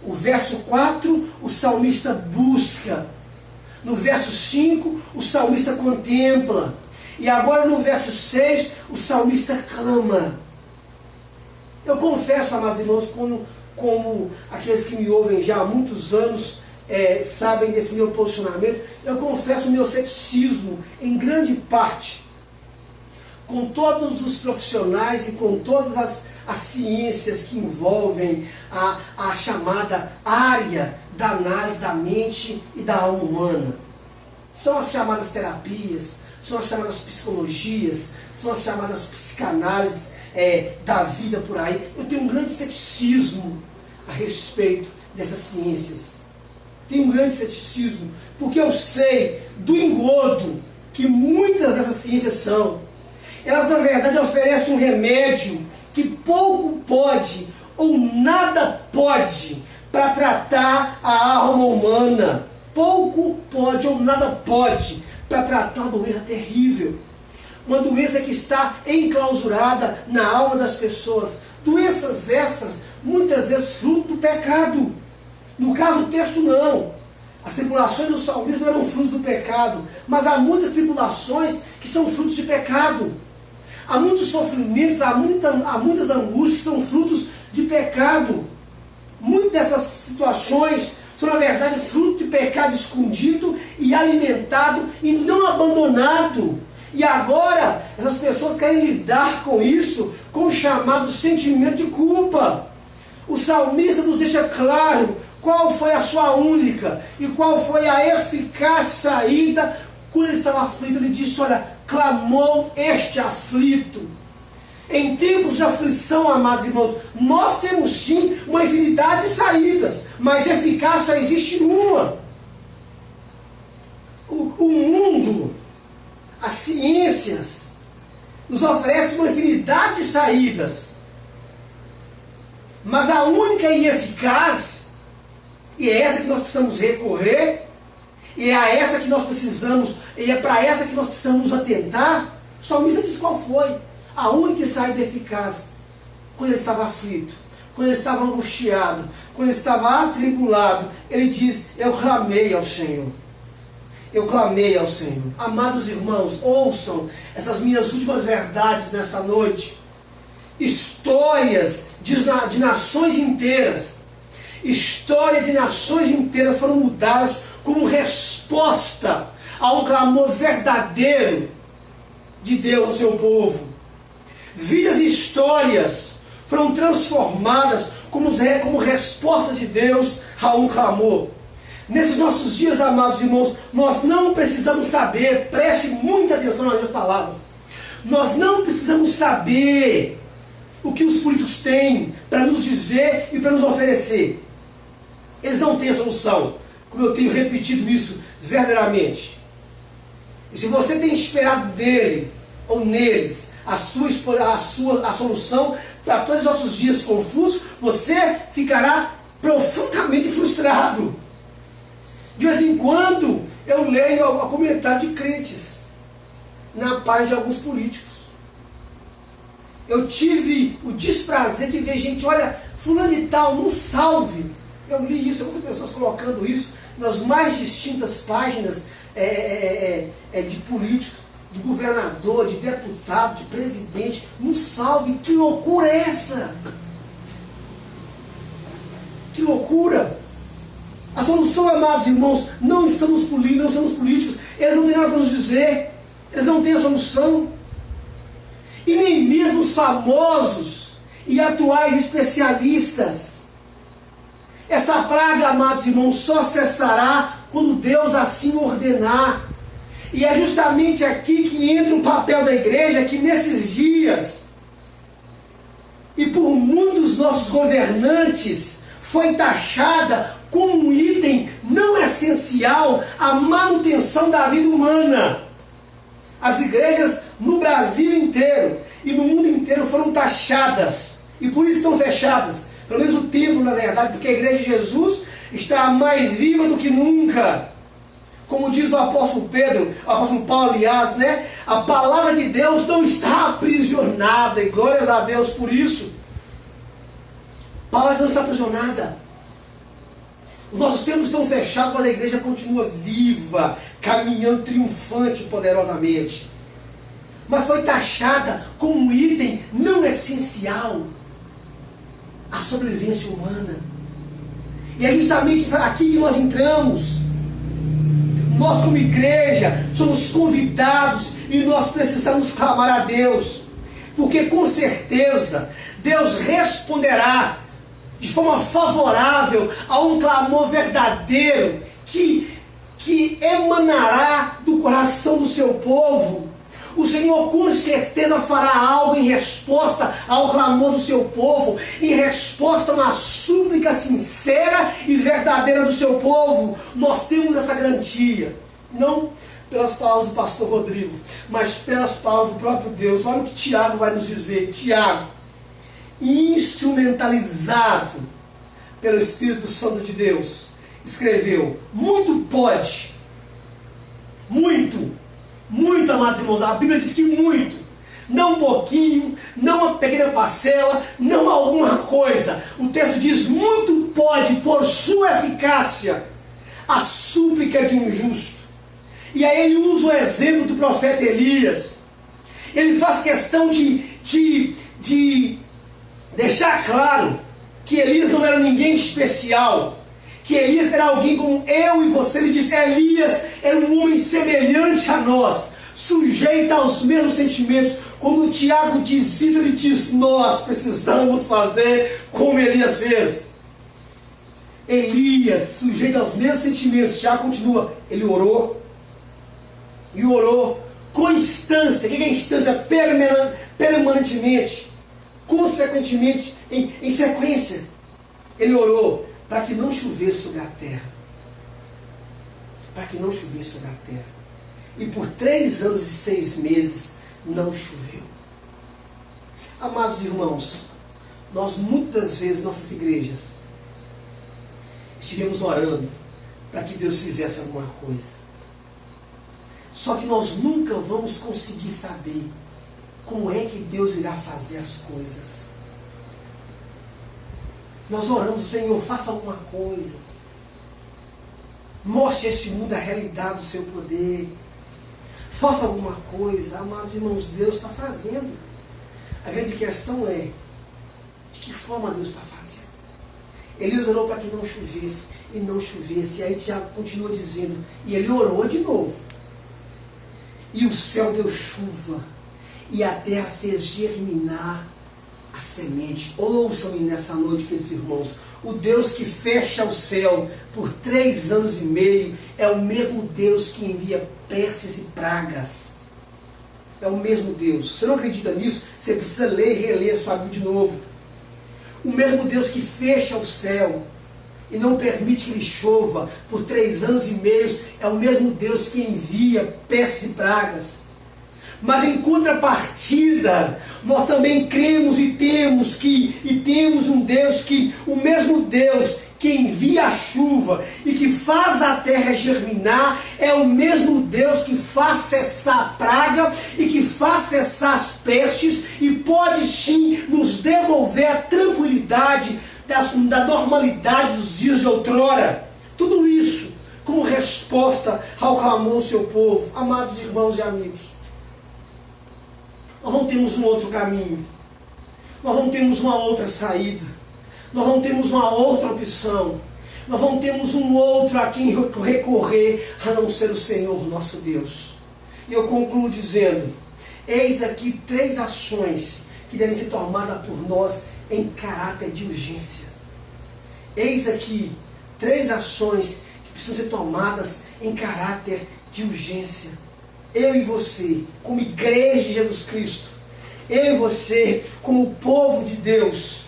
O verso 4, o salmista busca. No verso 5, o salmista contempla. E agora no verso 6, o salmista clama. Eu confesso, amados irmãos, como aqueles que me ouvem já há muitos anos sabem desse meu posicionamento, eu confesso o meu ceticismo em grande parte com todos os profissionais e com todas as ciências que envolvem a chamada área da análise da mente e da alma humana. São as chamadas terapias, são as chamadas psicologias, são as chamadas psicanálises da vida por aí. Eu tenho um grande ceticismo a respeito dessas ciências. Tenho um grande ceticismo, porque eu sei do engodo que muitas dessas ciências são. Elas, na verdade, oferecem um remédio que pouco pode ou nada pode para tratar a alma humana. Pouco pode ou nada pode para tratar uma doença terrível. Uma doença que está enclausurada na alma das pessoas. Doenças essas, muitas vezes, fruto do pecado. No caso do texto, não. As tribulações do salmista não eram frutos do pecado, mas há muitas tribulações que são frutos de pecado. Há muitos sofrimentos, há muitas angústias que são frutos de pecado. Muitas dessas situações são, na verdade, fruto de pecado escondido e alimentado e não abandonado. E agora, essas pessoas querem lidar com isso, com o chamado sentimento de culpa. O salmista nos deixa claro qual foi a sua única e qual foi a eficaz saída quando ele estava aflito. Ele disse, olha, clamou este aflito. Em tempos de aflição, amados irmãos, nós temos sim uma infinidade de saídas, mas eficaz só existe uma. O mundo, as ciências, nos oferecem uma infinidade de saídas, mas a única e eficaz, e é essa que nós precisamos recorrer, e é a essa que nós precisamos, e é para essa que nós precisamos nos atentar. O salmista diz qual foi a única saída eficaz quando ele estava aflito, quando ele estava angustiado, quando ele estava atribulado. Ele diz, eu clamei ao Senhor. Eu clamei ao Senhor. Amados irmãos, ouçam essas minhas últimas verdades nessa noite. Histórias de nações inteiras, história de nações inteiras foram mudadas como resposta a um clamor verdadeiro de Deus ao seu povo. Vidas e histórias foram transformadas como resposta de Deus a um clamor. Nesses nossos dias, amados irmãos, nós não precisamos saber, preste muita atenção nas minhas palavras, nós não precisamos saber o que os políticos têm para nos dizer e para nos oferecer. Eles não têm a solução, como eu tenho repetido isso verdadeiramente. E se você tem esperado dele ou neles a solução para todos os nossos dias confusos, você ficará profundamente frustrado. De vez em quando eu leio o comentário de crentes na página de alguns políticos. Eu tive o desprazer de ver gente, olha, fulano de tal, não salve. Eu li isso, muitas pessoas colocando isso nas mais distintas páginas de políticos, de governador, de deputado, de presidente. Não salve, que loucura é essa? Que loucura! A solução, amados irmãos, não estamos políticos, eles não têm nada para nos dizer, eles não têm a solução. E nem mesmo os famosos e atuais especialistas. Essa praga, amados irmãos, só cessará quando Deus assim ordenar. E é justamente aqui que entra o papel da igreja, que nesses dias, e por muitos nossos governantes, foi taxada como um item não essencial à manutenção da vida humana. As igrejas no Brasil inteiro e no mundo inteiro foram taxadas, e por isso estão fechadas, pelo menos o templo, na verdade, porque a igreja de Jesus está mais viva do que nunca. Como diz o apóstolo Pedro, o apóstolo Paulo, aliás, né? A palavra de Deus não está aprisionada, e glórias a Deus por isso. A palavra de Deus está aprisionada. Os nossos templos estão fechados, mas a igreja continua viva, caminhando triunfante e poderosamente. Mas foi taxada como um item não essencial à sobrevivência humana. E é justamente aqui que nós entramos. Nós, como igreja, somos convidados e nós precisamos clamar a Deus, porque com certeza Deus responderá de forma favorável a um clamor verdadeiro que emanará do coração do seu povo, O Senhor com certeza fará algo em resposta ao clamor do seu povo, em resposta a uma súplica sincera e verdadeira do seu povo. Nós temos essa garantia, não pelas palavras do pastor Rodrigo, mas pelas palavras do próprio Deus. Olha o que Tiago vai nos dizer. Tiago, instrumentalizado pelo Espírito Santo de Deus, escreveu: muito pode, muito, amados irmãos. A Bíblia diz que muito, não um pouquinho, não uma pequena parcela, não alguma coisa. O texto diz: muito pode, por sua eficácia, a súplica de um justo. E aí ele usa o exemplo do profeta Elias. Ele faz questão de deixar claro que Elias não era ninguém especial, que Elias era alguém como eu e você. Ele diz: Elias era um homem semelhante a nós, sujeito aos mesmos sentimentos. Quando o Tiago diz isso, ele diz: nós precisamos fazer como Elias fez. Elias, sujeito aos mesmos sentimentos. Tiago continua: ele orou, e orou com instância. O que é instância? Permanentemente, consequentemente, em sequência. Ele orou para que não chovesse sobre a terra. Para que não chovesse sobre a terra. E por 3 anos e 6 meses não choveu. Amados irmãos, nós muitas vezes, nossas igrejas, estivemos orando para que Deus fizesse alguma coisa. Só que nós nunca vamos conseguir saber como é que Deus irá fazer as coisas. Nós oramos: Senhor, faça alguma coisa. Mostre a este mundo a realidade do seu poder. Faça alguma coisa. Amados irmãos, Deus está fazendo. A grande questão é: de que forma Deus está fazendo? Elias orou para que não chovesse, e não chovesse. E aí Tiago continua dizendo: e ele orou de novo. E o céu deu chuva, e a terra fez germinar a semente. Ouçam-me nessa noite, queridos irmãos. O Deus que fecha o céu por 3 anos e meio é o mesmo Deus que envia pestes e pragas. É o mesmo Deus. Se você não acredita nisso, você precisa ler e reler a sua Bíblia de novo. O mesmo Deus que fecha o céu e não permite que ele chova por 3 anos e meio é o mesmo Deus que envia pestes e pragas. Mas em contrapartida, nós também cremos e temos um Deus que, o mesmo Deus que envia a chuva e que faz a terra germinar, é o mesmo Deus que faz cessar a praga e que faz cessar as pestes e pode sim nos devolver a tranquilidade da normalidade dos dias de outrora. Tudo isso como resposta ao clamor do seu povo. Amados irmãos e amigos, nós não temos um outro caminho, nós não temos uma outra saída, nós não temos uma outra opção, nós não temos um outro a quem recorrer a não ser o Senhor nosso Deus. E eu concluo dizendo: eis aqui 3 ações que devem ser tomadas por nós em caráter de urgência. Eis aqui 3 ações que precisam ser tomadas em caráter de urgência. Eu e você, como igreja de Jesus Cristo, eu e você, como povo de Deus,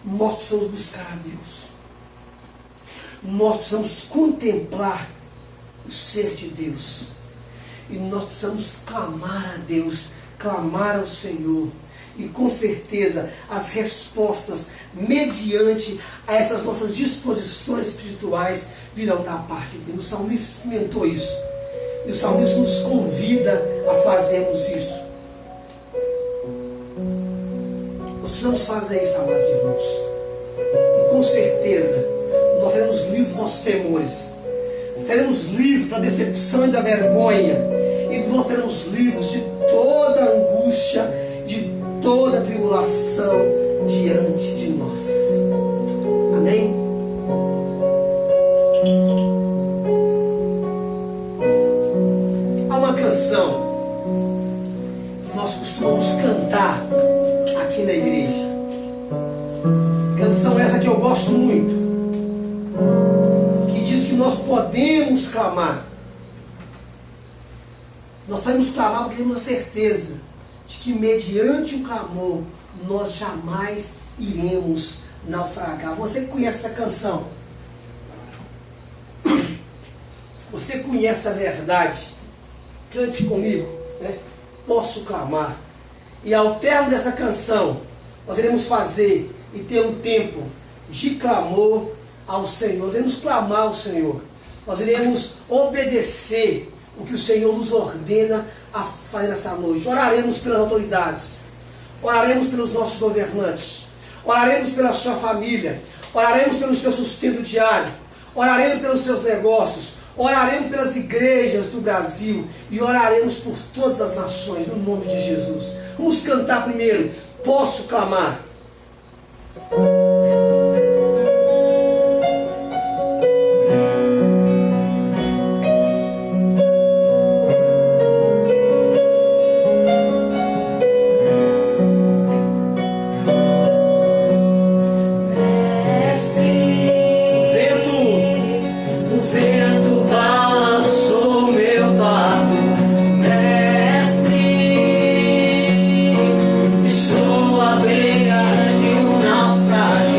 nós precisamos buscar a Deus. Nós precisamos contemplar o ser de Deus. E nós precisamos clamar a Deus, clamar ao Senhor. E com certeza as respostas, mediante a essas nossas disposições espirituais, virão da parte de Deus. O salmista experimentou isso. E o salmista nos convida a fazermos isso. Nós precisamos fazer isso, amados irmãos. E com certeza nós seremos livres dos nossos temores. Seremos livres da decepção e da vergonha. E nós seremos livres de toda angústia, de toda tribulação diante de nós. Amém? Há uma canção que nós costumamos cantar aqui na igreja. Canção essa que eu gosto muito, que diz que nós podemos clamar, Nós podemos clamar porque temos a certeza de que mediante o clamor nós jamais iremos naufragar. Você conhece essa canção? Você conhece a verdade? Cante comigo, né? Posso clamar. E ao término dessa canção, nós iremos fazer e ter um tempo de clamor ao Senhor. Nós iremos clamar ao Senhor. Nós iremos obedecer o que o Senhor nos ordena a fazer nessa noite. Oraremos pelas autoridades. Oraremos pelos nossos governantes. Oraremos pela sua família. Oraremos pelo seu sustento diário. Oraremos pelos seus negócios. Oraremos pelas igrejas do Brasil. E oraremos por todas as nações, no nome de Jesus. Vamos cantar primeiro. Posso clamar.
Estou à beira de um naufrágio.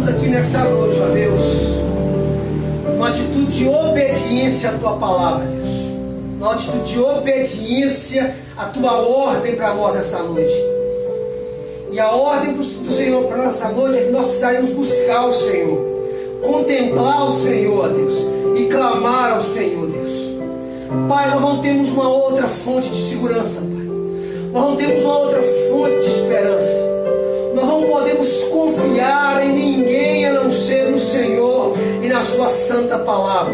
estamos aqui nessa noite, ó Deus, uma atitude de obediência à Tua palavra, Deus. Uma atitude de obediência à Tua ordem para nós nessa noite. E a ordem do Senhor para nós nessa noite é que nós precisaremos buscar o Senhor, contemplar o Senhor, Deus, e clamar ao Senhor, Deus. Pai, nós não temos uma outra fonte de segurança, Pai. Nós não temos uma outra fonte de esperança. Nós não podemos confiar em ninguém a não ser no Senhor e na Sua santa palavra.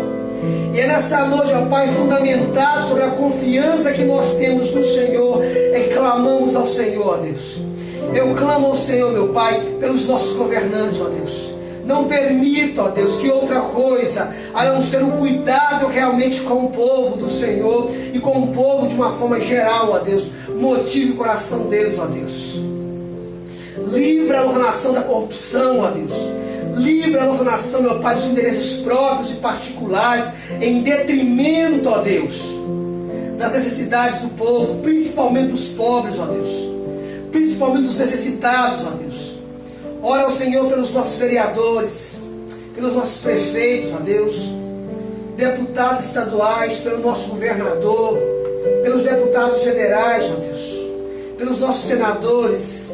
E é nessa noite, ó Pai, fundamentado sobre a confiança que nós temos no Senhor, é que clamamos ao Senhor, ó Deus. Eu clamo ao Senhor, meu Pai, pelos nossos governantes, ó Deus. Não permita, ó Deus, que outra coisa, a não ser o cuidado realmente com o povo do Senhor e com o povo de uma forma geral, ó Deus, motive o coração deles, ó Deus. Livra a nossa nação da corrupção, ó Deus. Livra a nossa nação, meu Pai, dos interesses próprios e particulares, em detrimento, ó Deus, das necessidades do povo, principalmente dos pobres, ó Deus. Principalmente dos necessitados, ó Deus. Ora ao Senhor pelos nossos vereadores, pelos nossos prefeitos, ó Deus, deputados estaduais, pelo nosso governador, pelos deputados federais, ó Deus, pelos nossos senadores,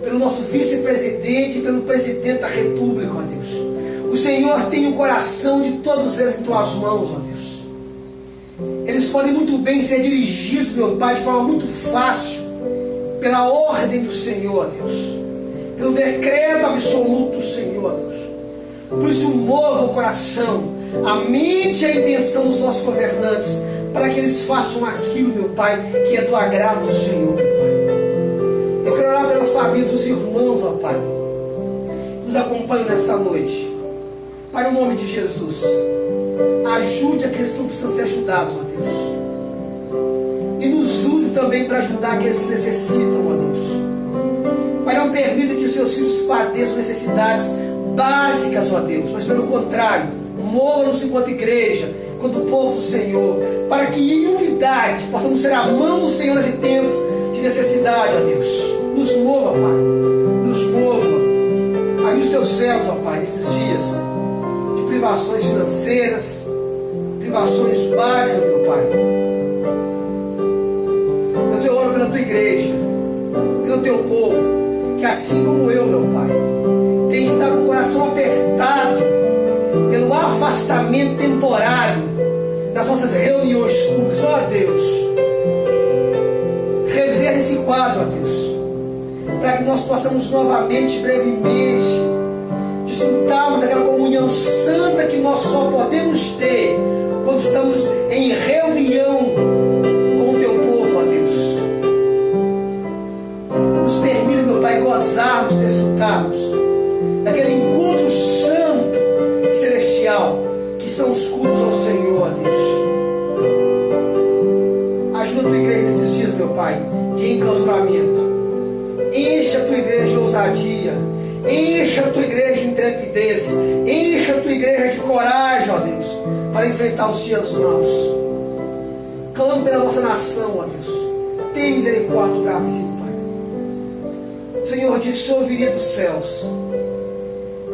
pelo nosso vice-presidente e pelo presidente da República, ó Deus. O Senhor tem o coração de todos eles em Tuas mãos, ó Deus. Eles podem muito bem ser dirigidos, meu Pai, de forma muito fácil, pela ordem do Senhor, Deus, pelo decreto absoluto do Senhor, Deus. Por isso, mova o coração, a mente e a intenção dos nossos governantes, para que eles façam aquilo, meu Pai, que é do agrado do Senhor, meu Pai. Eu quero orar pelas famílias dos irmãos, ó Pai, que nos acompanham nessa noite. Pai, no nome de Jesus, ajude aqueles que estão precisando ser ajudados, ó Deus. E nos use também para ajudar aqueles que necessitam, ó Deus. Pai, não permita que os seus filhos padeçam necessidades básicas, ó Deus, mas pelo contrário, mova-nos enquanto igreja, enquanto povo do Senhor, para que em unidade possamos ser amando o Senhor nesse tempo de necessidade, ó Deus. Nos mova, Pai, nos mova. Aí os teus servos, ó Pai, nesses dias de privações financeiras, privações básicas, meu Pai. Deus, eu oro pela tua igreja, pelo teu povo, que assim como eu, meu Pai, tem estado com o coração apertado pelo afastamento temporário das nossas reuniões públicas. Ó Deus, rever esse quadro, ó Deus, para que nós possamos novamente, brevemente, desfrutarmos daquela comunhão santa que nós só podemos ter quando estamos em reunião com o teu povo, ó Deus. Nos permita, meu Pai, gozarmos, desfrutarmos daquele encontro santo e celestial que são os cultos ao Senhor, ó Deus. Ajuda a tua igreja nesses dias, meu Pai, de enclausuramento. Encha a tua igreja de ousadia, encha a tua igreja de intrepidez, encha a tua igreja de coragem, ó Deus, para enfrentar os dias maus. Clamo pela nossa nação, ó Deus. Tem misericórdia do Brasil, Pai. O Senhor diz: se ouviria dos céus,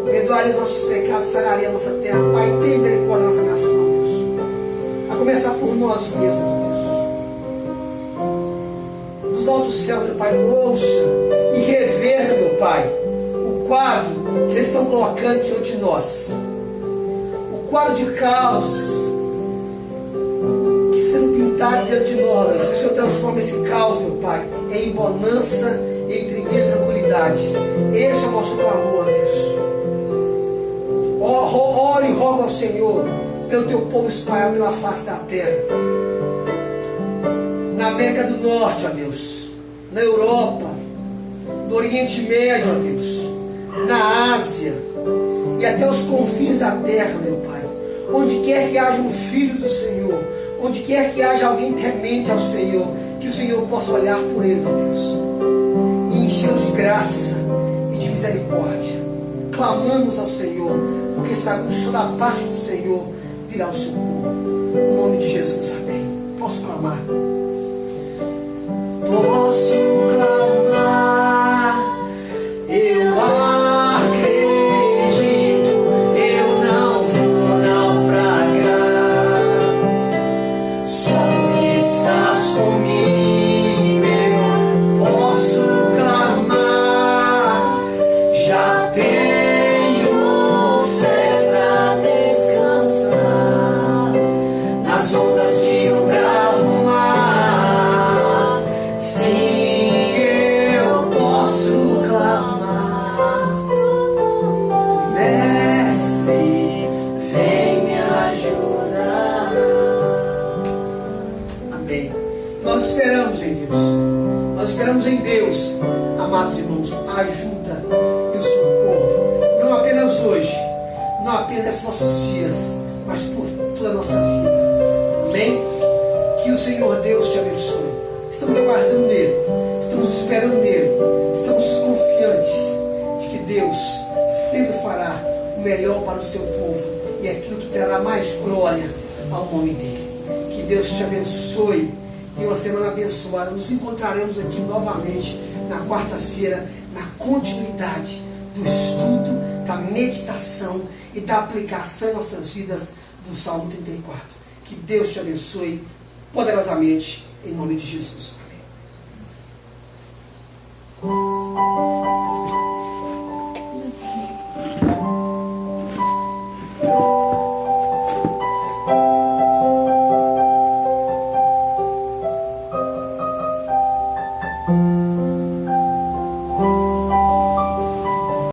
perdoaria os nossos pecados, sararia a nossa terra. Pai, tem misericórdia da nossa nação, Deus. A começar por nós mesmos, Deus. Dos altos céus, meu Pai, ouça e reverta, meu Pai, o quadro que eles estão colocando diante de nós. O quadro de caos que está sendo pintado diante de nós. Que o Senhor transforma esse caos, meu Pai, em bonança e em tranquilidade. Esse é o nosso clamor, Deus. Oro e rogo ao Senhor pelo teu povo espalhado pela face da terra, na América do Norte, ó Deus, na Europa, no Oriente Médio, ó Deus, na Ásia e até os confins da terra, meu Pai. Onde quer que haja um filho do Senhor, onde quer que haja alguém temente ao Senhor, que o Senhor possa olhar por ele, ó Deus, e encher-os de graça e de misericórdia. Clamamos ao Senhor, porque sabemos que da parte do Senhor virá o socorro. No nome de Jesus, amém. Posso clamar? Posso clamar, eu acredito. Nós esperamos em Deus. Nós esperamos em Deus, amados irmãos, a ajuda e o socorro. Não apenas hoje, não apenas nesses nossos dias, mas por toda a nossa vida. Amém? Que o Senhor Deus te abençoe. Estamos aguardando nele, estamos esperando nele, estamos confiantes de que Deus sempre fará o melhor para o seu povo e aquilo que trará mais glória ao nome dele. Que Deus te abençoe e uma semana abençoada. Nos encontraremos aqui novamente na quarta-feira, na continuidade do estudo, da meditação e da aplicação em nossas vidas do Salmo 34. Que Deus te abençoe poderosamente, em nome de Jesus. Amém.